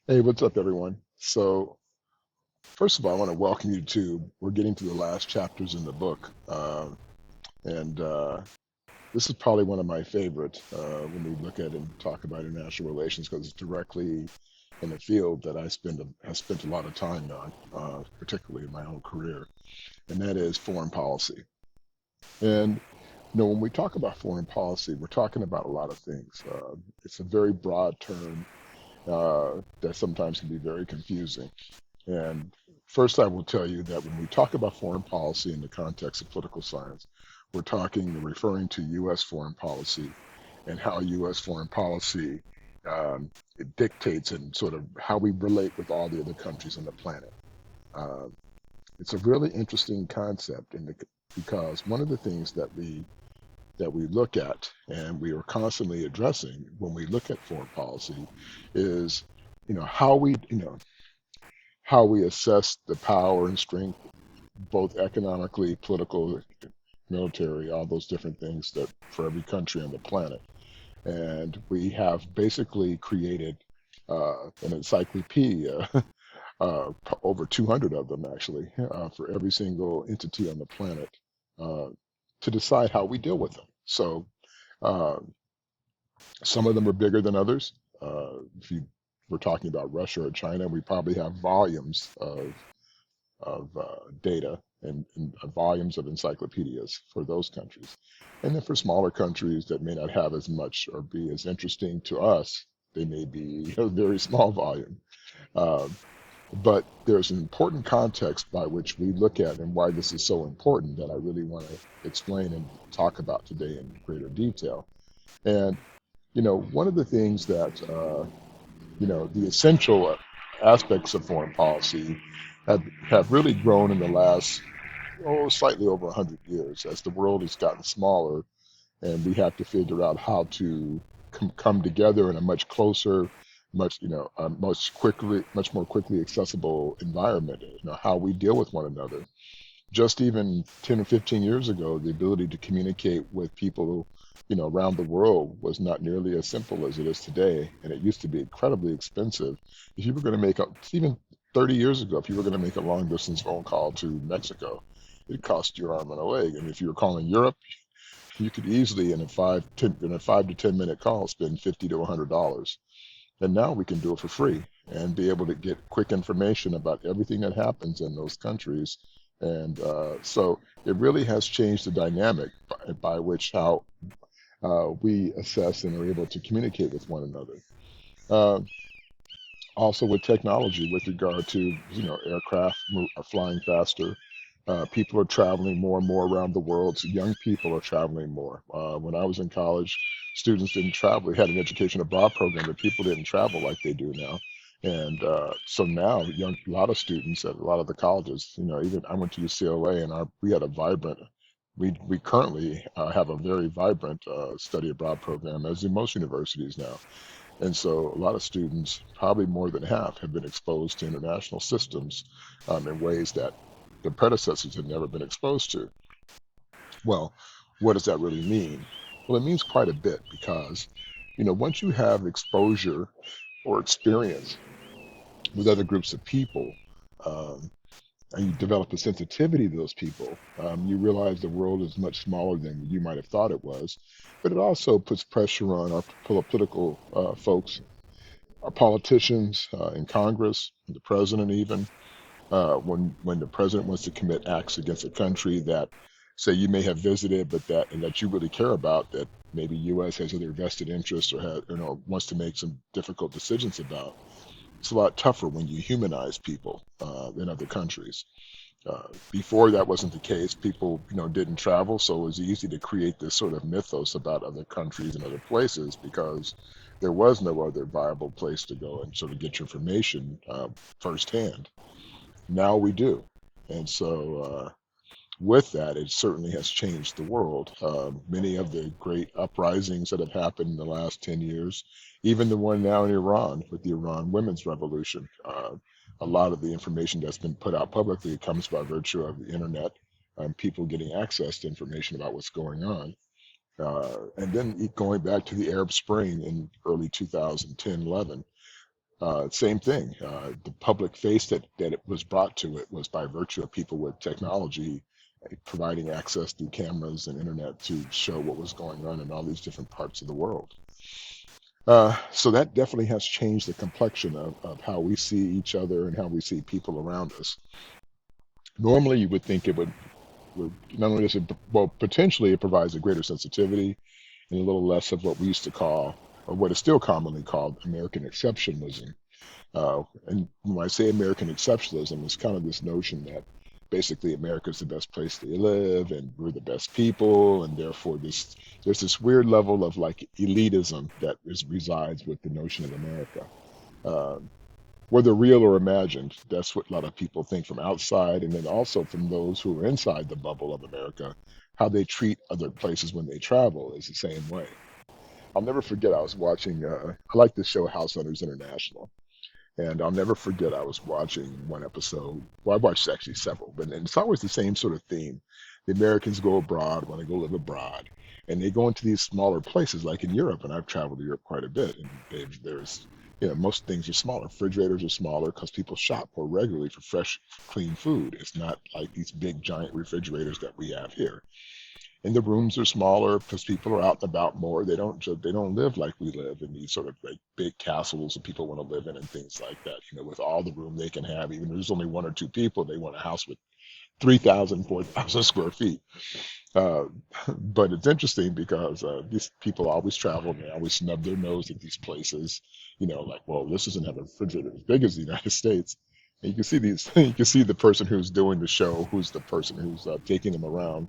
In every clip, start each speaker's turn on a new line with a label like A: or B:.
A: Hey, what's up, everyone? So, first of all, I want to welcome you to, we're getting to the last chapters in the book. And This is probably one of my favorite when we look at and talk about international relations because it's directly in the field that have spent a lot of time on, particularly in my own career, and that is foreign policy. And, when we talk about foreign policy, we're talking about a lot of things. It's a very broad term that sometimes can be very confusing. And first, I will tell you that when we talk about foreign policy in the context of political science, referring to U.S. foreign policy and how U.S. foreign policy it dictates and sort of how we relate with all the other countries on the planet. Uh, it's a really interesting concept, because one of the things that we look at and we are constantly addressing when we look at foreign policy is, how we assess the power and strength, both economically, political, military, all those different things that for every country on the planet. And we have basically created an encyclopedia, over 200 of them actually, for every single entity on the planet, uh, to decide how we deal with them. So uh, some of them are bigger than others. If you were talking about Russia or China, we probably have volumes of data and volumes of encyclopedias for those countries. And then for smaller countries that may not have as much or be as interesting to us, they may be a very small volume. Uh, but there's an important context by which we look at and why this is so important that I really want to explain and talk about today in greater detail. And, one of the things that the essential aspects of foreign policy have really grown in the last, slightly over 100 years as the world has gotten smaller and we have to figure out how to come together in a much closer, much more quickly accessible environment, how we deal with one another. Just even 10 or 15 years ago, the ability to communicate with people, around the world was not nearly as simple as it is today. And it used to be incredibly expensive. If you were going to even 30 years ago, if you were going to make a long distance phone call to Mexico, it cost your arm and a leg. And if you were calling Europe, you could easily, in a 5 to 10 minute call, spend 50 to $100. And now we can do it for free and be able to get quick information about everything that happens in those countries. And so it really has changed the dynamic by which how we assess and are able to communicate with one another. Uh, Also with technology, with regard to, are flying faster. People are traveling more and more around the world. So young people are traveling more. When I was in college, students didn't travel. We had an education abroad program, but people didn't travel like they do now. And so now, a lot of students at a lot of the colleges, even I went to UCLA, and we had a vibrant. We currently have a very vibrant study abroad program, as do most universities now. And so a lot of students, probably more than half, have been exposed to international systems in ways that their predecessors had never been exposed to. Well, what does that really mean? Well, it means quite a bit because, once you have exposure or experience with other groups of people, um, and you develop a sensitivity to those people, you realize the world is much smaller than you might have thought it was. But it also puts pressure on our political folks, our politicians in Congress, the president even, when the president wants to commit acts against a country that, say, you may have visited, but that you really care about, that maybe U.S. has other vested interests or wants to make some difficult decisions about. It's a lot tougher when you humanize people in other countries. Before that wasn't the case. People, didn't travel, so it was easy to create this sort of mythos about other countries and other places because there was no other viable place to go and sort of get your information firsthand. Now we do, and so with that, it certainly has changed the world. Many of the great uprisings that have happened in the last 10 years, even the one now in Iran with the Iran Women's Revolution, a lot of the information that's been put out publicly comes by virtue of the internet and people getting access to information about what's going on. And then going back to the Arab Spring in early 2010, 11, Same thing. The public face that it was brought to it was by virtue of people with technology providing access through cameras and internet to show what was going on in all these different parts of the world. So that definitely has changed the complexion of how we see each other and how we see people around us. Normally, you would think would not only does it, well, potentially it provides a greater sensitivity and a little less of what we used to call, or what is still commonly called, American exceptionalism. And when I say American exceptionalism, it's kind of this notion that basically America's the best place to live and we're the best people, and therefore there's this weird level of like elitism that resides with the notion of America. Uh, Whether real or imagined, that's what a lot of people think from outside, and then also from those who are inside the bubble of America, how they treat other places when they travel is the same way. I'll never forget, I was watching, I like this show, House Hunters International. And I'll never forget, I was watching one episode. Well, I watched actually several, but and it's always the same sort of theme. The Americans go abroad, want to go live abroad, and they go into these smaller places, like in Europe. And I've traveled to Europe quite a bit, and there's, most things are smaller. Refrigerators are smaller because people shop more regularly for fresh, clean food. It's not like these big, giant refrigerators that we have here, and the rooms are smaller because people are out and about more. They don't live like we live in these sort of like big castles that people want to live in and things like that. With all the room they can have, even if there's only one or two people, they want a house with 3,000, 4,000 square feet. Uh, but it's interesting because these people always travel and they always snub their nose at these places. Like, well, this doesn't have a refrigerator as big as the United States. And you can see these. You can see the person who's doing the show, who's the person who's taking them around.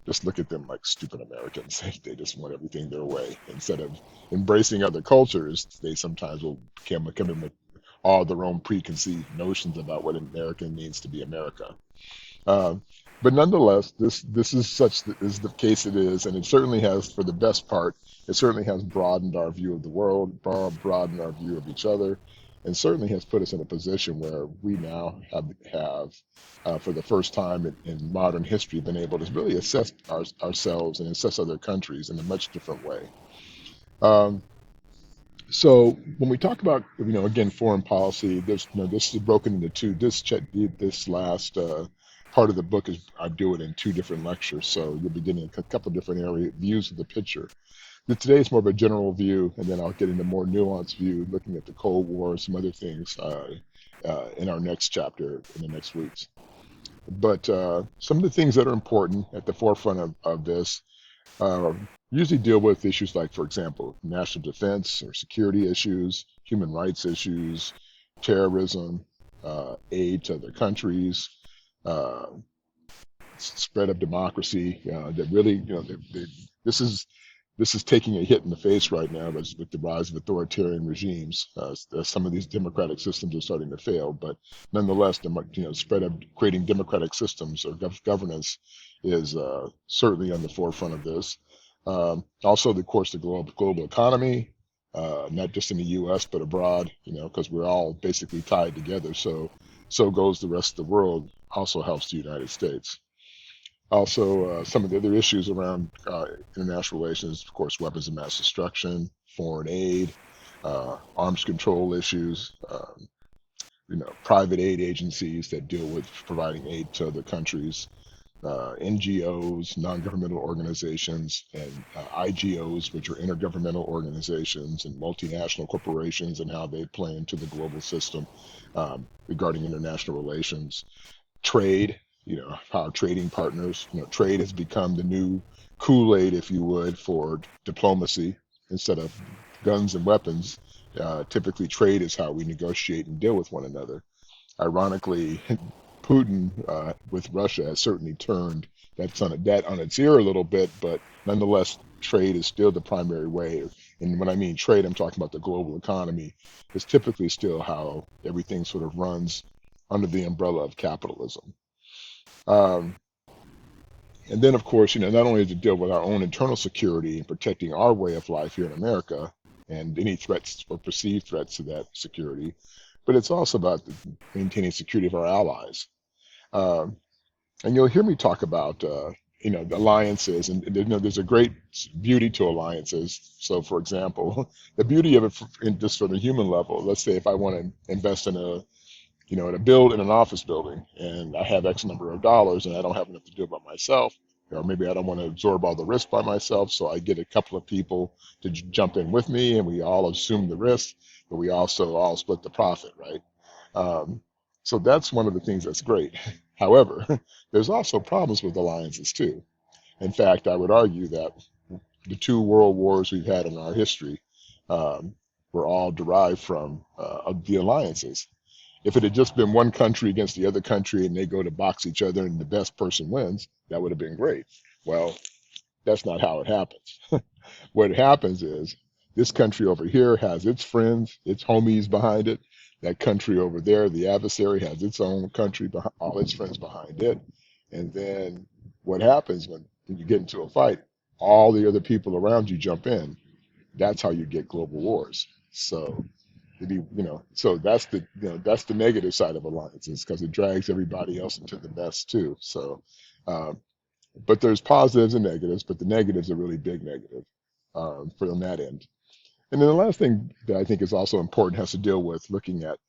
A: Just look at them like stupid Americans. They just want everything their way. Instead of embracing other cultures, they sometimes will come in with all their own preconceived notions about what American means to be America. Uh, but nonetheless, this is such that is the case it is, and it certainly has, for the best part, it certainly has broadened our view of the world, broadened our view of each other, and certainly has put us in a position where we now have for the first time in modern history, been able to really assess ourselves and assess other countries in a much different way. Um, so when we talk about, again, foreign policy, this is broken into two. This last part of the book is I do it in two different lectures, so you'll be getting a couple different area views of the picture. Today is more of a general view, and then I'll get into more nuanced view, looking at the Cold War and some other things in our next chapter in the next weeks. But some of the things that are important at the forefront of this usually deal with issues like, for example, national defense or security issues, human rights issues, terrorism, aid to other countries, uh, spread of democracy. That really, this is this is taking a hit in the face right now with the rise of authoritarian regimes. Some of these democratic systems are starting to fail, but nonetheless, spread of creating democratic systems or governance is certainly on the forefront of this. Also, of course, the global economy, not just in the U.S. but abroad. Because we're all basically tied together. So goes the rest of the world. Also helps the United States. Also, some of the other issues around international relations, of course, weapons of mass destruction, foreign aid, arms control issues, private aid agencies that deal with providing aid to other countries, NGOs, non-governmental organizations, and IGOs, which are intergovernmental organizations, and multinational corporations and how they play into the global system regarding international relations. Trade, how trading partners, trade has become the new Kool-Aid, if you would, for diplomacy instead of guns and weapons. Typically, trade is how we negotiate and deal with one another. Ironically, Putin with Russia has certainly turned that on its ear a little bit, but nonetheless, trade is still the primary way. And when I mean trade, I'm talking about the global economy. It's typically still how everything sort of runs under the umbrella of capitalism. Um, and then, of course, not only to deal with our own internal security and protecting our way of life here in America and any threats or perceived threats to that security, but it's also about maintaining security of our allies. Um, and you'll hear me talk about the alliances, and there's a great beauty to alliances. So, for example, the beauty of it, just from a human level, let's say if I want to invest in in an office building, and I have X number of dollars, and I don't have enough to do it by myself, or maybe I don't want to absorb all the risk by myself, so I get a couple of people to jump in with me, and we all assume the risk, but we also all split the profit, right? Um, so that's one of the things that's great. However, there's also problems with alliances too. In fact, I would argue that the two world wars we've had in our history um, were all derived from of the alliances. If it had just been one country against the other country and they go to box each other and the best person wins, that would have been great. Well, that's not how it happens. What happens is this country over here has its friends, its homies behind it. That country over there, the adversary, has its own country, all its friends behind it. And then what happens when you get into a fight, all the other people around you jump in. That's how you get global wars. So so that's the negative side of alliances because it drags everybody else into the mess too. So, um, but there's positives and negatives, but the negatives are really big negative for on that end. And then the last thing that I think is also important has to deal with looking at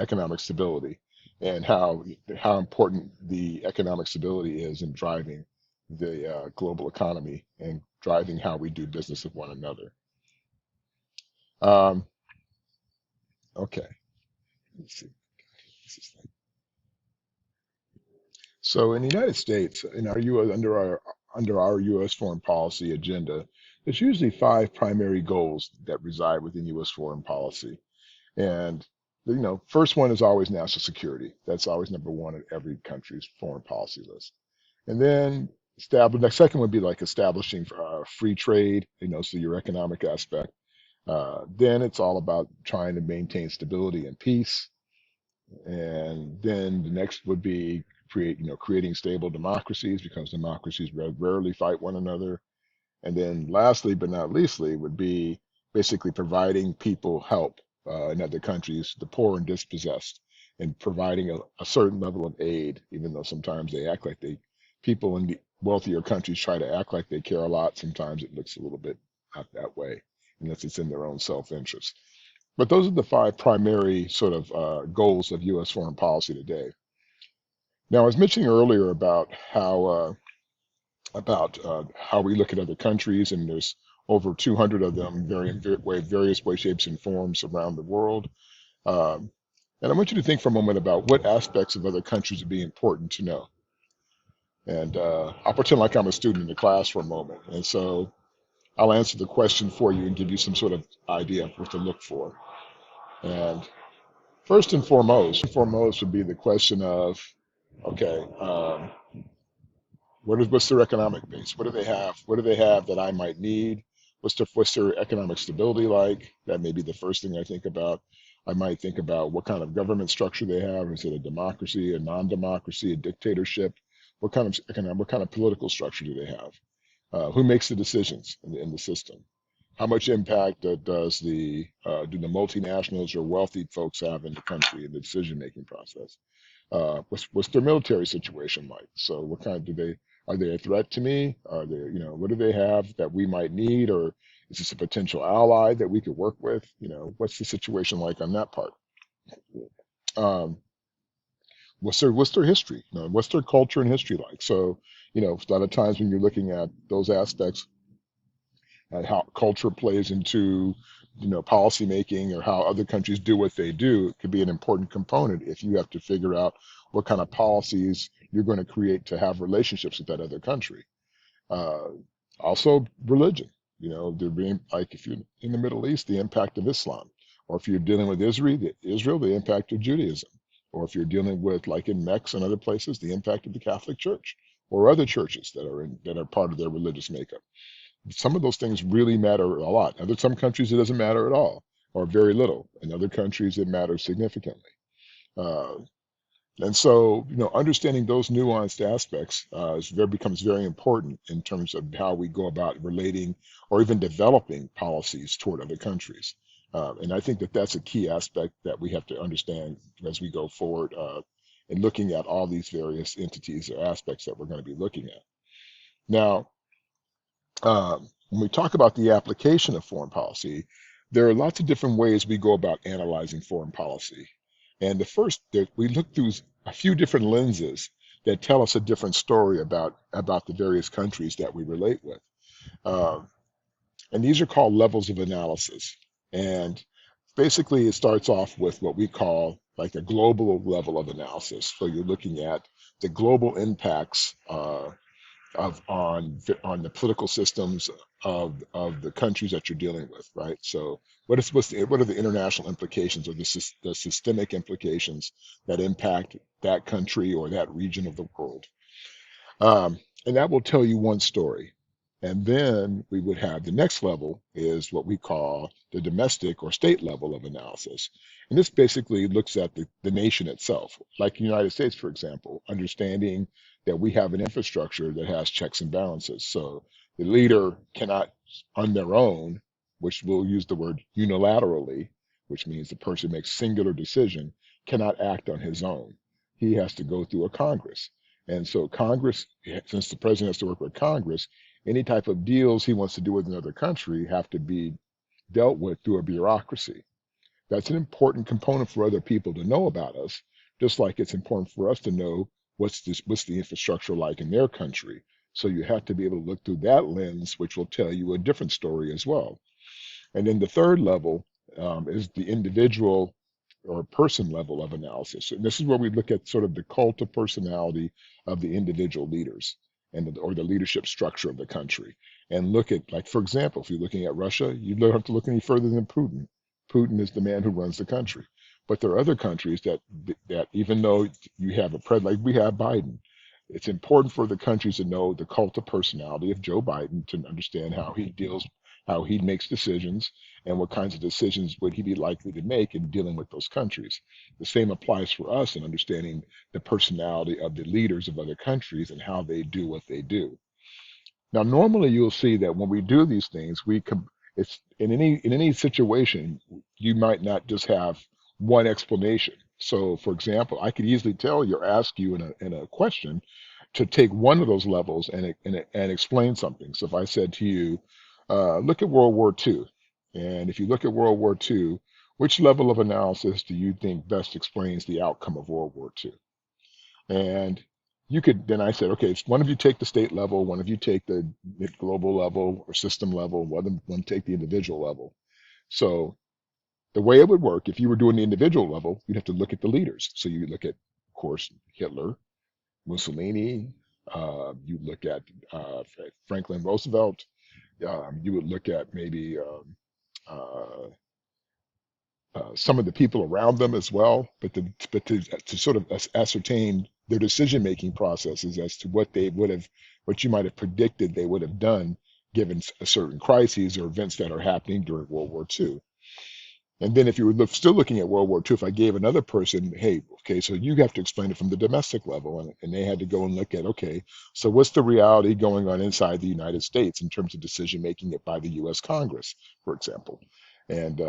A: economic stability and how important the economic stability is in driving the global economy and driving how we do business with one another. Um, okay, let's see. This is So in the United States, in our U.S. under our U.S. foreign policy agenda, there's usually five primary goals that reside within U.S. foreign policy. And first one is always national security. That's always number one in every country's foreign policy list. And then the second would be like establishing free trade, so your economic aspect. Then it's all about trying to maintain stability and peace. And then the next would be creating stable democracies because democracies rarely fight one another. And then lastly, but not leastly, would be basically providing people help in other countries, the poor and dispossessed, and providing a certain level of aid, even though sometimes people in the wealthier countries try to act like they care a lot. Sometimes it looks a little bit not that way, unless it's in their own self-interest. But those are the five primary sort of goals of U.S. foreign policy today. Now, I was mentioning earlier about how we look at other countries, and there's over 200 of them, various ways, shapes, and forms around the world. Um, and I want you to think for a moment about what aspects of other countries would be important to know. And I'll pretend like I'm a student in the class for a moment, and so I'll answer the question for you and give you some sort of idea of what to look for. And first and foremost would be the question of, okay, what's their economic base? What do they have? What do they have that I might need? What's their economic stability like? That may be the first thing I think about. I might think about what kind of government structure they have. Is it a democracy, a non-democracy, a dictatorship? What kind of political structure do they have? Who makes the decisions in the system? How much impact do the multinationals or wealthy folks have in the country in the decision making process? What's their military situation like? So what kind do they are they a threat to me? Are they, what do they have that we might need, or is this a potential ally that we could work with? What's the situation like on that part? Um, what's their history? What's their culture and history like? So, a lot of times when you're looking at those aspects and how culture plays into policy making or how other countries do what they do, it could be an important component if you have to figure out what kind of policies you're going to create to have relationships with that other country. uh, Also religion, there being like if you're in the Middle East, the impact of Islam, or if you're dealing with Israel, the impact of Judaism, or if you're dealing with like in Mex and other places, the impact of the Catholic Church or other churches that are part of their religious makeup. Some of those things really matter a lot. In some countries, it doesn't matter at all or very little. In other countries, it matters significantly. Uh, and so, understanding those nuanced aspects becomes very important in terms of how we go about relating or even developing policies toward other countries. And I think that that's a key aspect that we have to understand as we go forward in looking at all these various entities or aspects that we're going to be looking at. Now, when we talk about the application of foreign policy, there are lots of different ways we go about analyzing foreign policy. And the first, that we look through a few different lenses that tell us a different story about the various countries that we relate with. Um, and these are called levels of analysis. And basically, it starts off with what we call like a global level of analysis. So you're looking at the global impacts on the political systems of the countries that you're dealing with, right? So what are the international implications or the systemic implications that impact that country or that region of the world? And that will tell you one story. And then we would have the next level is what we call the domestic or state level of analysis. And this basically looks at the nation itself, like the United States, for example, understanding that we have an infrastructure that has checks and balances. So the leader cannot, on their own, which we'll use the word unilaterally, which means the person makes singular decision, cannot act on his own. He has to go through a Congress. And so Congress, since the president has to work with Congress, any type of deals he wants to do with another country have to be dealt with through a bureaucracy. That's an important component for other people to know about us, just like it's important for us to know what's the infrastructure like in their country. So you have to be able to look through that lens, which will tell you a different story as well. And then the third level is the individual or person level of analysis. And this is where we look at sort of the cult of personality of the individual leaders or the leadership structure of the country. And look at, like, for example, if you're looking at Russia, you don't have to look any further than Putin. Putin is the man who runs the country. But there are other countries that even though you have a president, like we have Biden, it's important for the countries to know the cult of personality of Joe Biden to understand how he makes decisions, and what kinds of decisions would he be likely to make in dealing with those countries. The same applies for us in understanding the personality of the leaders of other countries and how they do what they do. Now, normally you'll see that when we do these things, it's in any situation, you might not just have one explanation. So, for example, I could easily tell you or ask you in a question to take one of those levels and explain something. So if I said to you, look at World War II, and if you look at World War II, which level of analysis do you think best explains the outcome of World War II? And then I said, okay, one of you take the state level, one of you take the global level or system level, one take the individual level. So the way it would work, if you were doing the individual level, you'd have to look at the leaders. So you look at, of course, Hitler, Mussolini, you look at Franklin Roosevelt, you would look at maybe uh, some of the people around them as well, but to sort of ascertain their decision-making processes as to what you might have predicted they would have done given a certain crises or events that are happening during World War II. And then if you were still looking at World War II, if I gave another person, hey, okay, so you have to explain it from the domestic level, and they had to go and look at, okay, so what's the reality going on inside the United States in terms of decision making it by the U.S. Congress, for example, and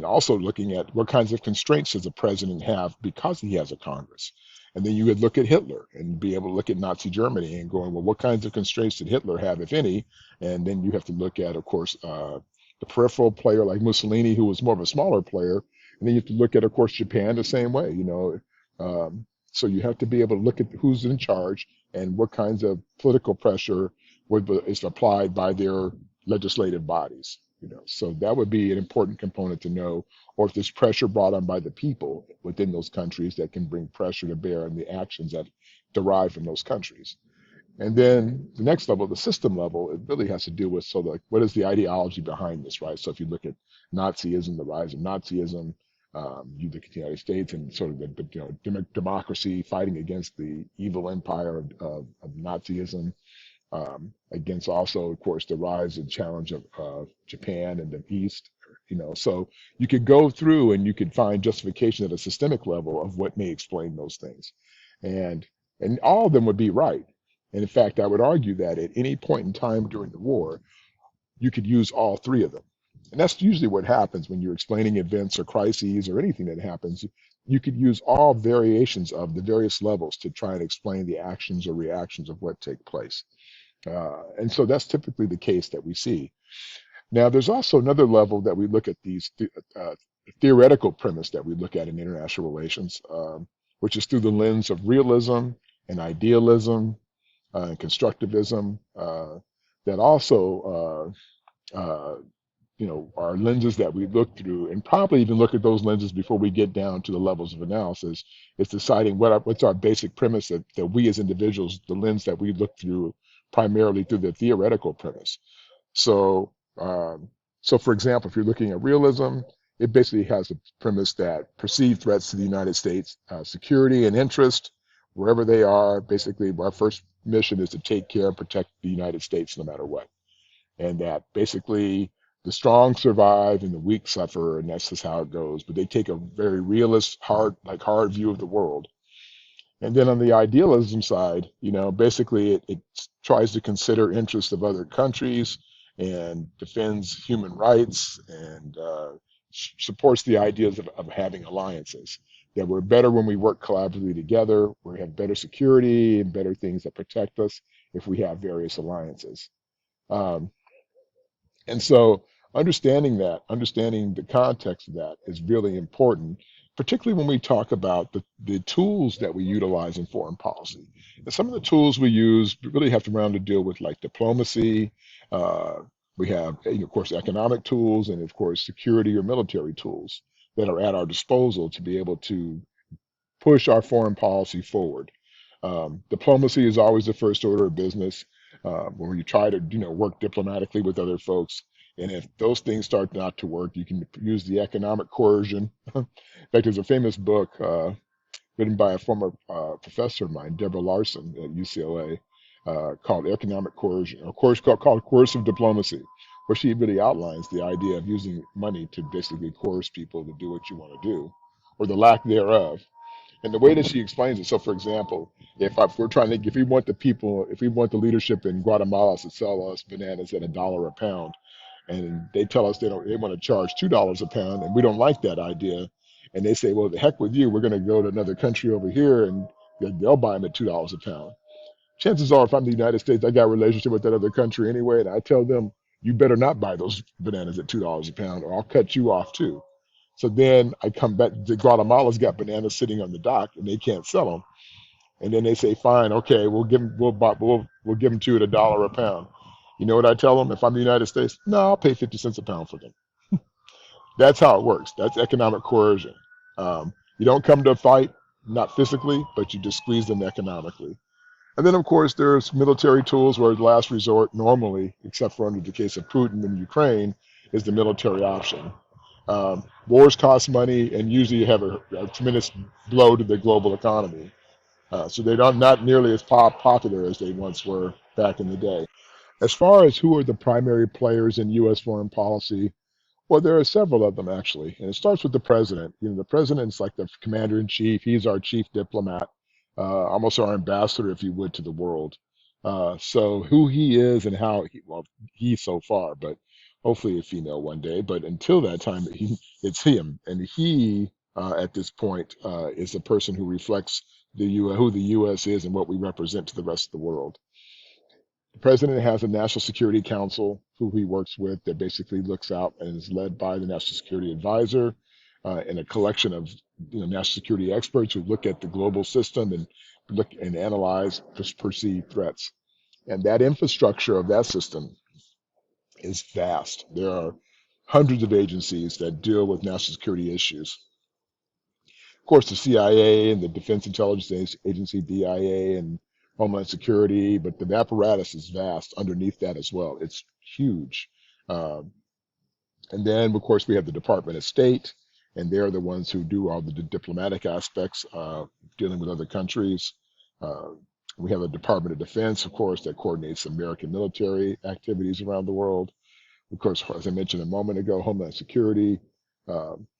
A: also looking at what kinds of constraints does the president have because he has a Congress. And then you would look at Hitler and be able to look at Nazi Germany and going, well, what kinds of constraints did Hitler have, if any? And then you have to look at, of course, the peripheral player like Mussolini, who was more of a smaller player. And then you have to look at, of course, Japan the same way, you know. So you have to be able to look at who's in charge and what kinds of political pressure is applied by their legislative bodies, you know. So that would be an important component to know, or if there's pressure brought on by the people within those countries that can bring pressure to bear on the actions that derive from those countries. And then the next level, the system level, it really has to do with, so like, what is the ideology behind this, right? So if you look at Nazism, the rise of Nazism, you look at the United States and sort of democracy fighting against the evil empire of Nazism, against also, of course, the rise and challenge of Japan and the East, you know. So you could go through and you could find justification at a systemic level of what may explain those things. And and all of them would be right. And in fact, I would argue that at any point in time during the war, you could use all three of them. And that's usually what happens when you're explaining events or crises or anything that happens. You could use all variations of the various levels to try and explain the actions or reactions of what take place. And so that's typically the case that we see. Now, there's also another level that we look at theoretical premise that we look at in international relations, which is through the lens of realism and idealism and constructivism. That also are lenses that we look through, and probably even look at those lenses before we get down to the levels of analysis. Is deciding what's our basic premise that we as individuals, the lens that we look through primarily through the theoretical premise. So, for example, if you're looking at realism, it basically has a premise that perceived threats to the United States security and interest, wherever they are, basically our first mission is to take care and protect the United States no matter what, and that basically the strong survive and the weak suffer, and that's just how it goes. But they take a very realist, hard view of the world. And then on the idealism side, basically it tries to consider interests of other countries and defends human rights and supports the ideas of having alliances. That we're better when we work collaboratively together. We have better security and better things that protect us if we have various alliances. Um, and so understanding the context of that is really important, particularly when we talk about the tools that we utilize in foreign policy. And some of the tools we use really have to round to deal with like diplomacy. Uh, we have, of course, economic tools and, of course, security or military tools that are at our disposal to be able to push our foreign policy forward. Diplomacy is always the first order of business, where you try to work diplomatically with other folks. And if those things start not to work, you can use the economic coercion. In fact, there's a famous book written by a former professor of mine, Deborah Larson at UCLA, called Economic Coercion, or called Coercive Diplomacy, where she really outlines the idea of using money to basically coerce people to do what you want to do, or the lack thereof. And the way that she explains it, so for example, if we want the leadership in Guatemala to sell us bananas at $1 a pound, and they tell us they want to charge $2 a pound, and we don't like that idea, and they say, well, the heck with you, we're going to go to another country over here, and they'll buy them at $2 a pound. Chances are, if I'm the United States, I got a relationship with that other country anyway, and I tell them, you better not buy those bananas at $2 a pound, or I'll cut you off too. So then I come back. The Guatemala's got bananas sitting on the dock, and they can't sell them. And then they say, "Fine, okay, we'll give them to you at $1 a pound." You know what I tell them? If I'm the United States, no, I'll pay 50 cents a pound for them. That's how it works. That's economic coercion. You don't come to a fight, not physically, but you just squeeze them economically. And then, of course, there's military tools where the last resort, normally, except for under the case of Putin in Ukraine, is the military option. Wars cost money and usually have a tremendous blow to the global economy. So they're not nearly as popular as they once were back in the day. As far as who are the primary players in U.S. foreign policy, well, there are several of them actually, and it starts with the president. The president's like the commander in chief. He's our chief diplomat, almost our ambassador, if you would, to the world. So who he is and he so far, but hopefully a female one day. But until that time, it's him, and he at this point is the person who reflects who the U.S. is and what we represent to the rest of the world. The president has a National Security Council who he works with that basically looks out and is led by the National Security Advisor and a collection of national security experts who look at the global system and look and analyze perceived threats. And that infrastructure of that system is vast. There are hundreds of agencies that deal with national security issues. Of course, the CIA and the Defense Intelligence Agency, DIA, and Homeland Security, but the apparatus is vast underneath that as well. It's huge. Uh, and then, of course, we have the Department of State, and they're the ones who do all the diplomatic aspects dealing with other countries. Uh, we have the Department of Defense, of course, that coordinates American military activities around the world. Of course, as I mentioned a moment ago, Homeland Security,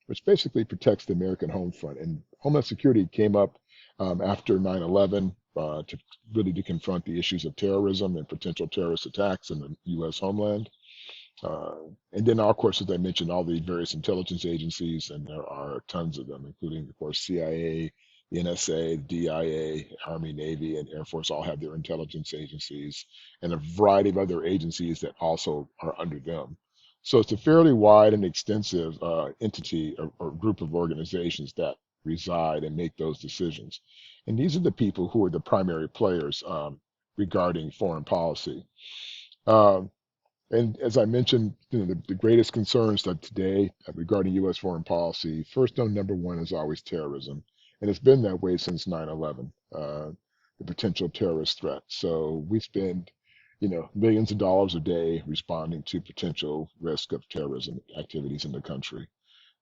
A: which basically protects the American home front. And Homeland Security came up after 9/11 to confront the issues of terrorism and potential terrorist attacks in the U.S. homeland. Uh, and then, of course, as I mentioned, all the various intelligence agencies, and there are tons of them, including, of course, CIA, The NSA, DIA, Army, Navy, and Air Force all have their intelligence agencies, and a variety of other agencies that also are under them. So it's a fairly wide and extensive entity or group of organizations that reside and make those decisions. And these are the people who are the primary players regarding foreign policy. Um, and as I mentioned, the greatest concerns that today regarding U.S. foreign policy, first on number one is always terrorism. And it's been that way since 9/11, the potential terrorist threat. So we spend, millions of dollars a day responding to potential risk of terrorism activities in the country.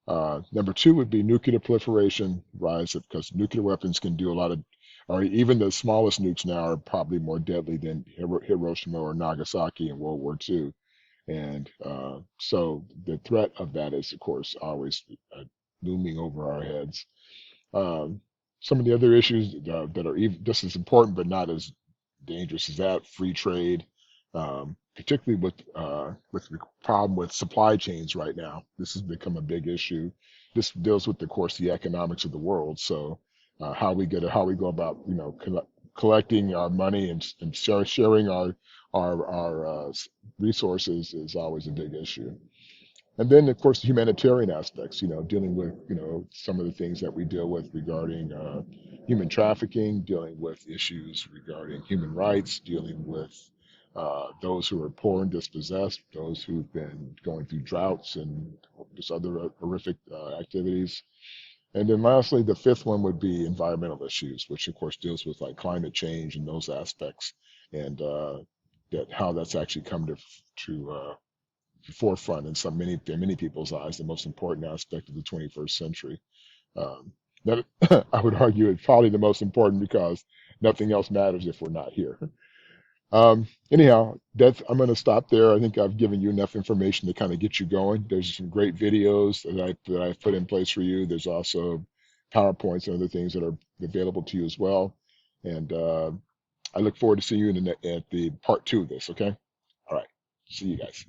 A: Number two would be nuclear proliferation, rise of, because nuclear weapons can do a lot of, or even the smallest nukes now are probably more deadly than Hiroshima or Nagasaki in World War II. And so the threat of that is, of course, always looming over our heads. Um, some of the other issues that are even just as important but not as dangerous as that, free trade, particularly with the problem with supply chains right now. This has become a big issue. This deals with, of course, the economics of the world. So how we go about, collecting our money and sharing our resources is always a big issue. And then, of course, the humanitarian aspects, dealing with, some of the things that we deal with regarding human trafficking, dealing with issues regarding human rights, dealing with those who are poor and dispossessed, those who've been going through droughts and just other horrific activities. And then lastly, the fifth one would be environmental issues, which of course deals with like climate change and those aspects, and that how that's actually come to forefront in many people's eyes, the most important aspect of the 21st century. Um, that I would argue is probably the most important because nothing else matters if we're not here. Anyhow, I'm going to stop there. I think I've given you enough information to kind of get you going. There's some great videos that I've put in place for you. There's also PowerPoints and other things that are available to you as well. And I look forward to seeing you at the part two of this. Okay. All right. See you guys.